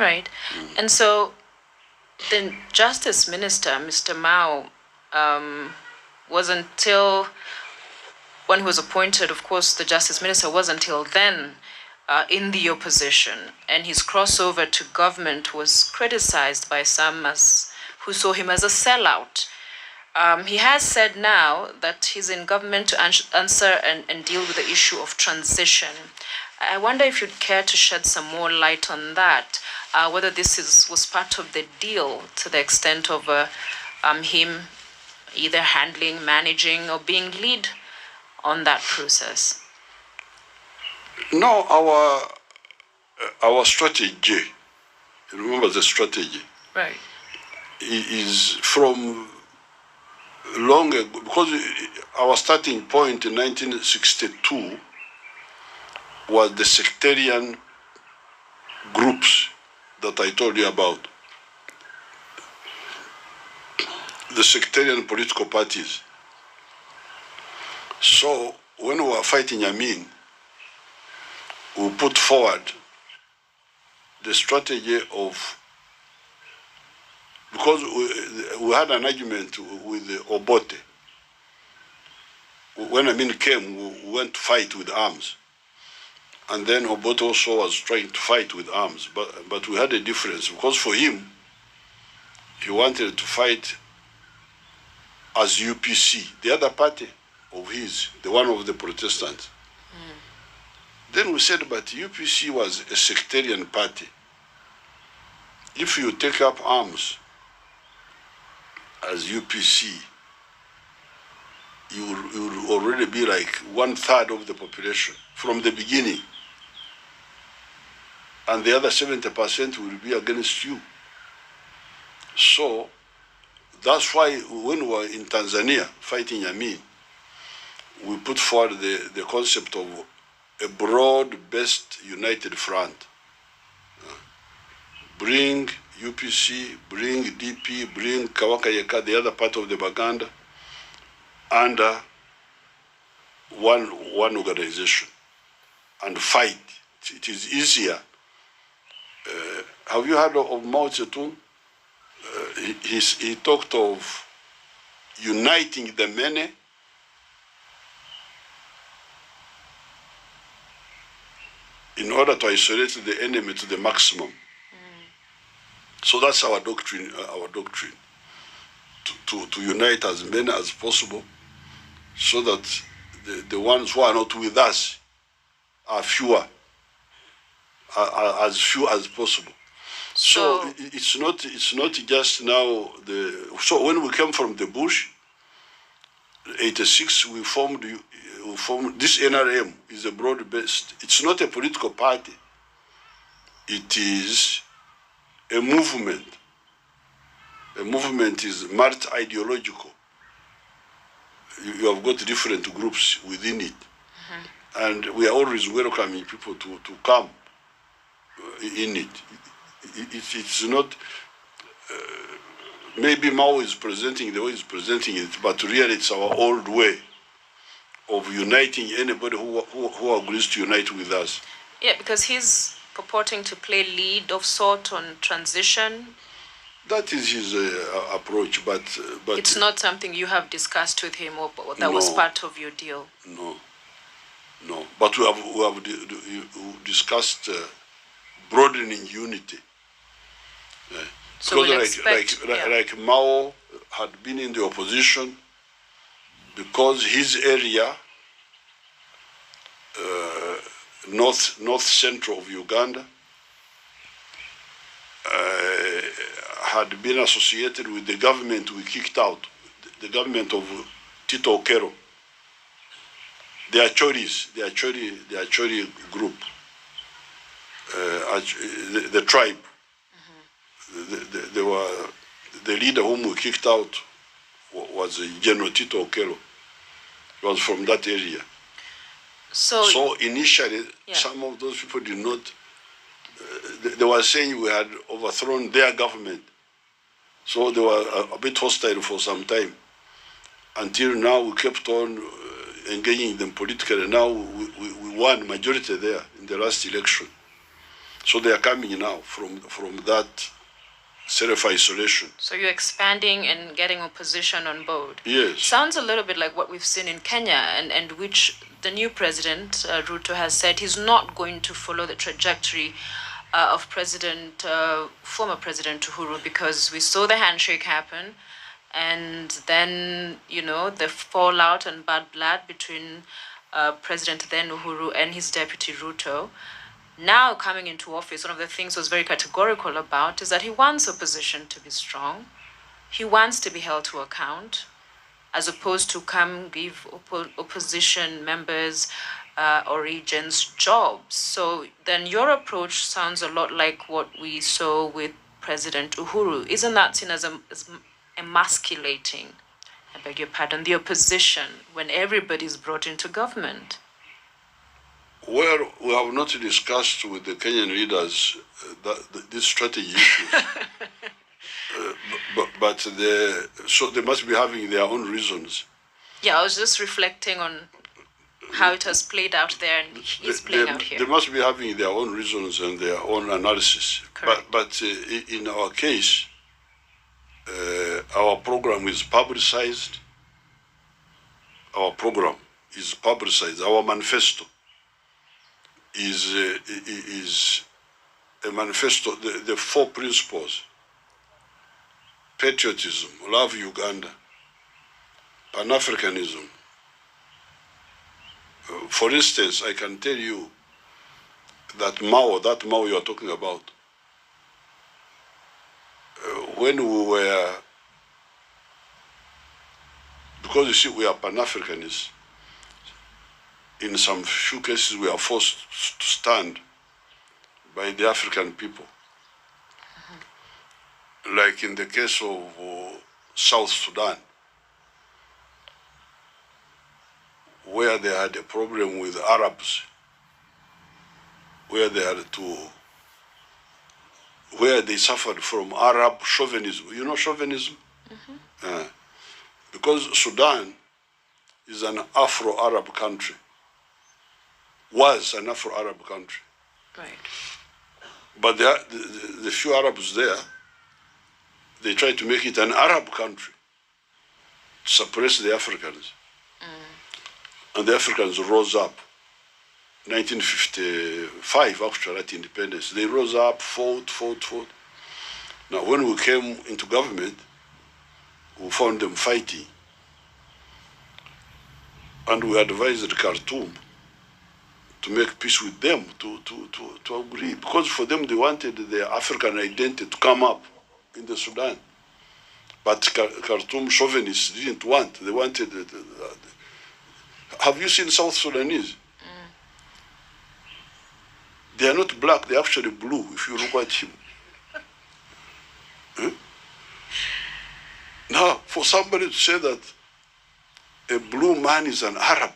All right. And so the Justice Minister, Mr. Mao, was until when he was appointed, of course, the Justice Minister was until then in the opposition, and his crossover to government was criticized by some who saw him as a sellout. He has said now that he's in government to answer and deal with the issue of transition. I wonder if you'd care to shed some more light on that, whether this was part of the deal to the extent of him either handling, managing, or being lead on that process. No, our strategy, remember the strategy, right, is from long ago, because our starting point in 1962 was the sectarian groups that I told you about, the sectarian political parties. So when we were fighting Amin, we put forward the strategy of, because we had an argument with Obote. When Amin came, we went to fight with arms. And then Obote also was trying to fight with arms, but we had a difference, because for him, he wanted to fight as UPC, the other party of his, the one of the Protestants. Then we said, but UPC was a sectarian party. If you take up arms as UPC, you will already be like 1/3 of the population from the beginning. And the other 70% will be against you. So that's why when we were in Tanzania fighting Amin, we put forward the concept of a broad-based united front. Bring UPC, bring DP, bring Kawakayeka, the other part of the Baganda, under one organization, and fight. It is easier. Have you heard of Mao Zedong? He talked of uniting the many in order to isolate the enemy to the maximum. So that's our doctrine, to unite as many as possible, so that the ones who are not with us are fewer, as few as possible. So it's not just now so when we came from the bush, 86, we formed this NRM is a broad-based. It's not a political party. It is a movement. A movement is multi-ideological. You have got different groups within it. And we are always welcoming people to come in it. It's not, maybe Mao is presenting the way he's presenting it, but really it's our old way of uniting anybody who agrees to unite with us. Yeah, because he's purporting to play lead of sort on transition. That is his approach, but it's not something you have discussed with him, or that was part of your deal. No. But we have discussed broadening unity. So because like Mao had been in the opposition, because his area, north central of Uganda, had been associated with the government we kicked out, the government of Tito Okello, the Achori group, the tribe. They were, the leader whom we kicked out was General Tito Okello. He was from that area. So initially, some of those people did not, they were saying we had overthrown their government. So they were a bit hostile for some time. Until now, we kept on engaging them politically. Now we won majority there in the last election. So they are coming now from that self-isolation. So you're expanding and getting opposition on board. Yes. Sounds a little bit like what we've seen in Kenya, and which the new president, Ruto, has said he's not going to follow the trajectory of former President Uhuru, because we saw the handshake happen, and then, the fallout and bad blood between President then Uhuru and his deputy Ruto. Now coming into office, one of the things he was very categorical about is that he wants opposition to be strong. He wants to be held to account, as opposed to come give opposition members or agents jobs. So then your approach sounds a lot like what we saw with President Uhuru. Isn't that seen as emasculating, I beg your pardon, the opposition when everybody's brought into government? Well, we have not discussed with the Kenyan leaders this strategy issues. So they must be having their own reasons. Yeah, I was just reflecting on how it has played out there and it's playing out here. They must be having their own reasons and their own analysis. Correct. But in our case, our program is publicized. Our program is publicized. Our manifesto is a manifesto, the 4 principles: patriotism, love Uganda, Pan-Africanism. For instance, I can tell you that Mao you are talking about, when we were, because you see, we are Pan-Africanists, in some few cases we are forced to stand by the African people. Like in the case of South Sudan, where they had a problem with Arabs, where they suffered from Arab chauvinism. You know chauvinism? Mm-hmm. Because Sudan is an Afro-Arab country, was an Afro-Arab country. Right. But the few Arabs there, they tried to make it an Arab country, to suppress the Africans. And the Africans rose up. 1955, actually, at independence. They rose up, fought. Now, when we came into government, we found them fighting. And we advised Khartoum to make peace with them, to agree. Because for them, they wanted their African identity to come up in the Sudan. But Khartoum chauvinists didn't want. They wanted... have you seen South Sudanese? They are not black, they're actually blue, if you look at him. Now, for somebody to say that a blue man is an Arab,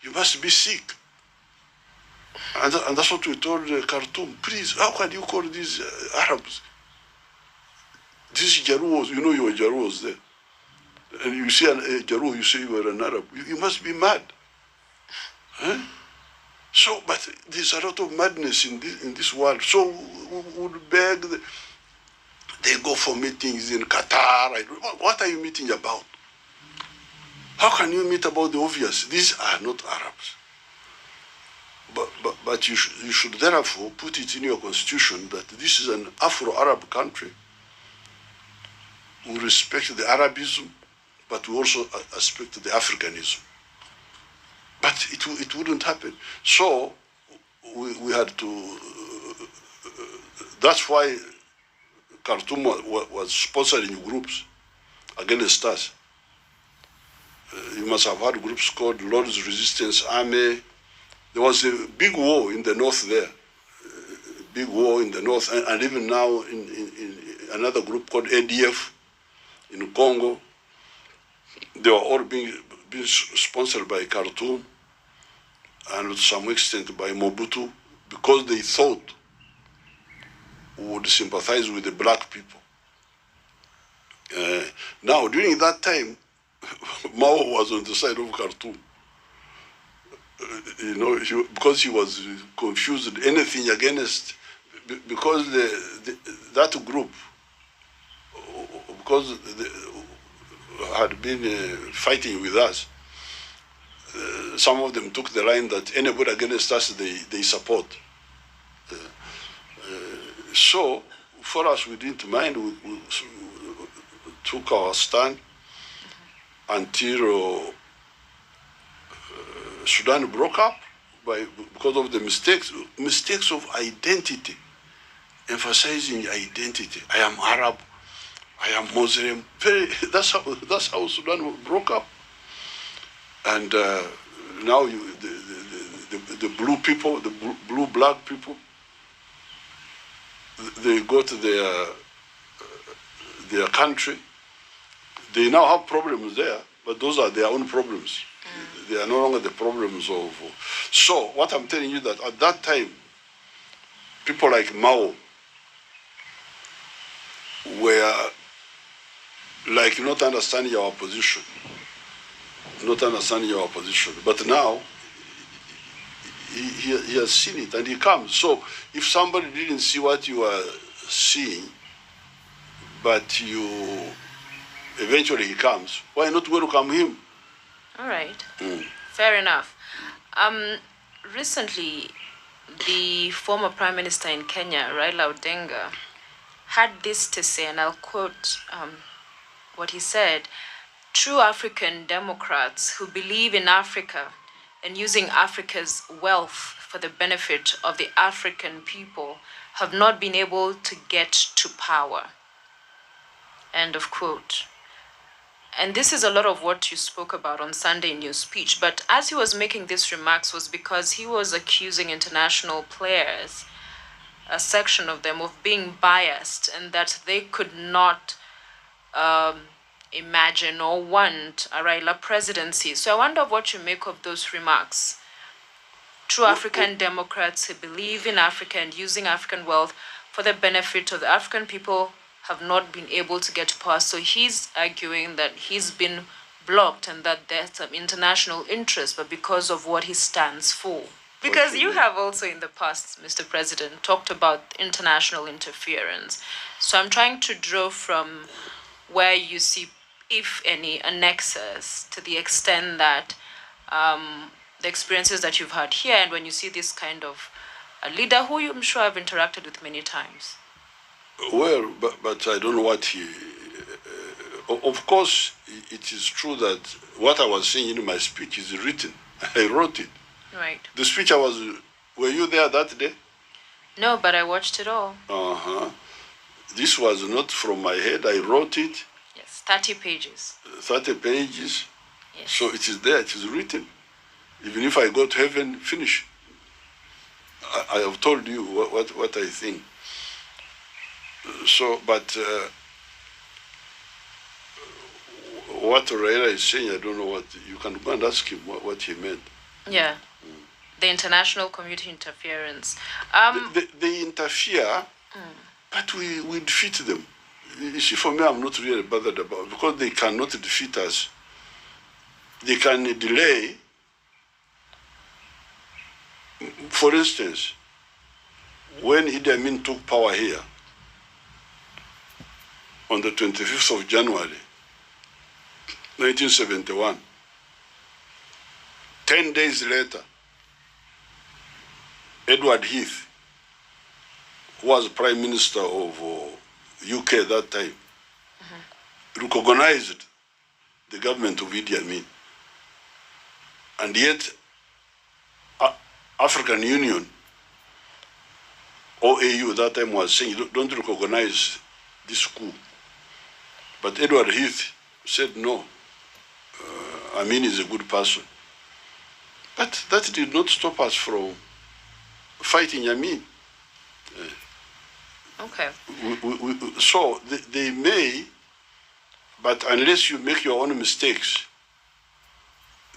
you must be sick. And that's what we told Khartoum. Please, how can you call these Arabs? These Jaruos, you know you were Jaruos there. And you see a Jaruo, you say you are an Arab. You must be mad. So, but there's a lot of madness in this world. So we would beg, they go for meetings in Qatar. What are you meeting about? How can you meet about the obvious? These are not Arabs. But you should therefore put it in your constitution that this is an Afro-Arab country. We respect the Arabism, but we also respect the Africanism. But it wouldn't happen. So we had to, that's why Khartoum was sponsoring groups against us. You must have had groups called Lord's Resistance Army. There was a big war in the north there, big war in the north, and even now in another group called ADF in Congo. They were all being sponsored by Khartoum and to some extent by Mobutu, because they thought we would sympathize with the black people. Now, during that time, Mao was on the side of Khartoum. Because he was confused. Anything against because that group, because had been fighting with us, some of them took the line that anybody against us, they support. So for us, we didn't mind. We took our stand until Sudan broke up because of the mistakes of identity, emphasizing identity. I am Arab, I am Muslim. That's how Sudan broke up. And now the blue people, the blue black people, they go to their country. They now have problems there, but those are their own problems. They are no longer the problems of. So what I'm telling you that at that time, people like Mao were like not understanding our position, But now he has seen it and he comes. So if somebody didn't see what you are seeing, but eventually he comes, why not welcome him? All right. Fair enough. Recently, the former Prime Minister in Kenya, Raila Odinga, had this to say, and I'll quote what he said: "True African Democrats who believe in Africa and using Africa's wealth for the benefit of the African people have not been able to get to power." End of quote. And this is a lot of what you spoke about on Sunday in your speech. But as he was making these remarks was because he was accusing international players, a section of them, of being biased and that they could not imagine or want a Raila presidency. So I wonder what you make of those remarks. True African Democrats who believe in Africa and using African wealth for the benefit of the African people have not been able to get to power. So he's arguing that he's been blocked and that there's some international interest, but because of what he stands for. Because you have also in the past, Mr. President, talked about international interference. So I'm trying to draw from where you see, if any, a nexus to the extent that the experiences that you've had here, and when you see this kind of a leader who I'm sure I've interacted with many times. Well, but I don't know what he. Of course, it is true that what I was saying in my speech is written. I wrote it. Right. The speech were you there that day? No, but I watched it all. This was not from my head. I wrote it. Yes, 30 pages. 30 pages. Yes. So it is there. It is written. Even if I go to heaven, finish. I have told you what I think. So, but what Raila is saying, I don't know what. You can go and ask him what he meant. Yeah. The international community interference. They interfere, but we defeat them. You see, for me, I'm not really bothered about it because they cannot defeat us. They can delay. For instance, when Idi Amin took power here on the 25th of January, 1971, 10 days later, Edward Heath, who was Prime Minister of UK at that time, recognized the government of Idi Amin. And yet, African Union, or AU at that time was saying, don't recognize this coup. But Edward Heath said, no, Amin is a good person. But that did not stop us from fighting Amin. Okay. So they may, but unless you make your own mistakes,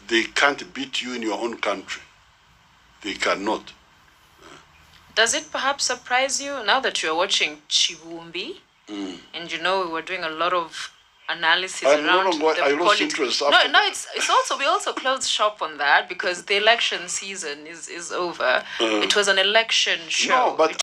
they can't beat you in your own country. They cannot. Does it perhaps surprise you now that you're watching Chivumbi? And you know we were doing a lot of analysis around I lost interest. No, it's also we also closed shop on that because the election season is over. It was an election show. No, but